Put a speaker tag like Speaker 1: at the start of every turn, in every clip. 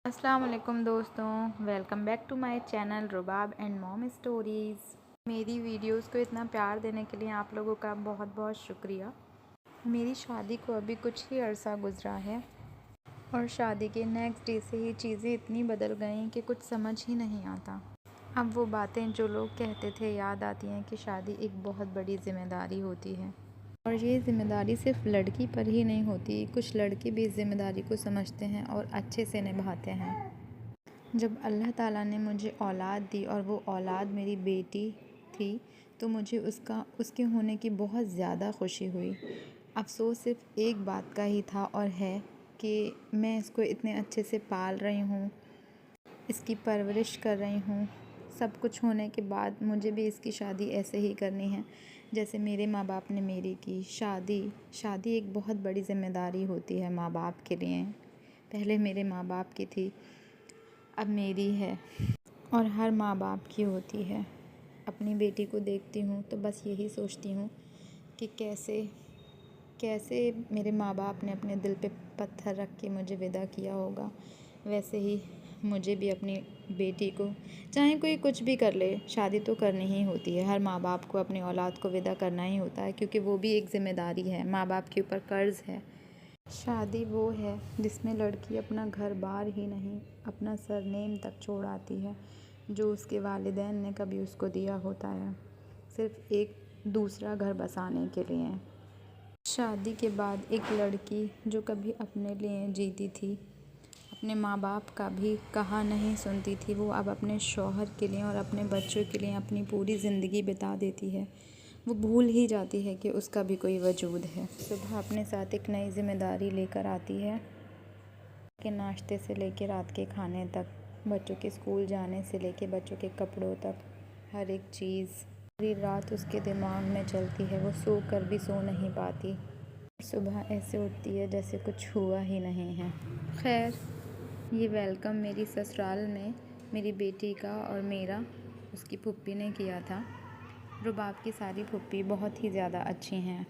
Speaker 1: السلام علیکم دوستوں، welcome back to my channel Rubab and mom stories. میری ویڈیوز کو اتنا پیار دینے کے لیے آپ لوگوں کا بہت بہت شکریہ۔ میری شادی کو ابھی کچھ ہی عرصہ گزرا ہے اور شادی کے نیکسٹ ڈے سے ہی چیزیں اتنی بدل گئیں کہ کچھ سمجھ ہی نہیں آتا۔ اب وہ باتیں جو لوگ کہتے تھے یاد آتی ہیں کہ شادی ایک بہت بڑی ذمہ داری ہوتی ہے، اور یہ ذمہ داری صرف لڑکی پر ہی نہیں ہوتی، کچھ لڑکے بھی اس ذمہ داری کو سمجھتے ہیں اور اچھے سے نبھاتے ہیں۔ جب اللہ تعالیٰ نے مجھے اولاد دی اور وہ اولاد میری بیٹی تھی تو مجھے اس کے ہونے کی بہت زیادہ خوشی ہوئی۔ افسوس صرف ایک بات کا ہی تھا اور ہے کہ میں اس کو اتنے اچھے سے پال رہی ہوں، اس کی پرورش کر رہی ہوں۔ سب کچھ ہونے کے بعد مجھے بھی اس کی شادی ایسے ہی کرنی ہے جیسے میرے ماں باپ نے میری کی۔ شادی ایک بہت بڑی ذمہ داری ہوتی ہے ماں باپ کے لیے۔ پہلے میرے ماں باپ کی تھی، اب میری ہے، اور ہر ماں باپ کی ہوتی ہے۔ اپنی بیٹی کو دیکھتی ہوں تو بس یہی سوچتی ہوں کہ کیسے میرے ماں باپ نے اپنے دل پہ پتھر رکھ کے مجھے ودا کیا ہوگا، ویسے ہی مجھے بھی اپنی بیٹی کو، چاہے کوئی کچھ بھی کر لے، شادی تو کرنی ہی ہوتی ہے۔ ہر ماں باپ کو اپنی اولاد کو ودا کرنا ہی ہوتا ہے کیونکہ وہ بھی ایک ذمہ داری ہے، ماں باپ کے اوپر قرض ہے۔ شادی وہ ہے جس میں لڑکی اپنا گھر بار ہی نہیں، اپنا سرنیم تک چھوڑ آتی ہے جو اس کے والدین نے کبھی اس کو دیا ہوتا ہے، صرف ایک دوسرا گھر بسانے کے لیے۔ شادی کے بعد ایک لڑکی جو کبھی اپنے لیے جیتی تھی، اپنے ماں باپ کا بھی کہا نہیں سنتی تھی، وہ اب اپنے شوہر کے لیے اور اپنے بچوں کے لیے اپنی پوری زندگی بتا دیتی ہے۔ وہ بھول ہی جاتی ہے کہ اس کا بھی کوئی وجود ہے۔ صبح اپنے ساتھ ایک نئی ذمہ داری لے کر آتی ہے کہ ناشتے سے لے کے رات کے کھانے تک، بچوں کے اسکول جانے سے لے کے بچوں کے کپڑوں تک، ہر ایک چیز پوری رات اس کے دماغ میں چلتی ہے، وہ سو کر بھی سو نہیں پاتی۔ صبح ایسے اٹھتی ہے جیسے کچھ ہوا ہی نہیں ہے۔ خیر، یہ ویلکم میری سسرال میں میری بیٹی کا اور میرا اس کی پھوپھی نے کیا تھا۔ رباب کی ساری پھوپھی بہت ہی زیادہ اچھی ہیں،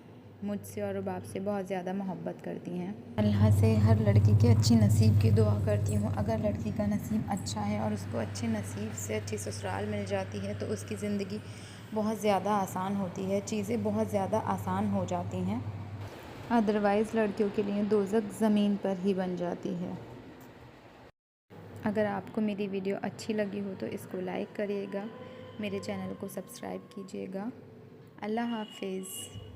Speaker 1: مجھ سے اور رباب سے بہت زیادہ محبت کرتی ہیں۔ اللہ سے ہر لڑکی کے اچھی نصیب کی دعا کرتی ہوں۔ اگر لڑکی کا نصیب اچھا ہے اور اس کو اچھے نصیب سے اچھی سسرال مل جاتی ہے تو اس کی زندگی بہت زیادہ آسان ہوتی ہے، چیزیں بہت زیادہ آسان ہو جاتی ہیں، ادروائز لڑکیوں کے لیے دوزخ زمین پر ہی بن جاتی ہے۔ اگر آپ کو میری ویڈیو اچھی لگی ہو تو اس کو لائک کریے گا، میرے چینل کو سبسکرائب کیجیے گا۔ اللہ حافظ۔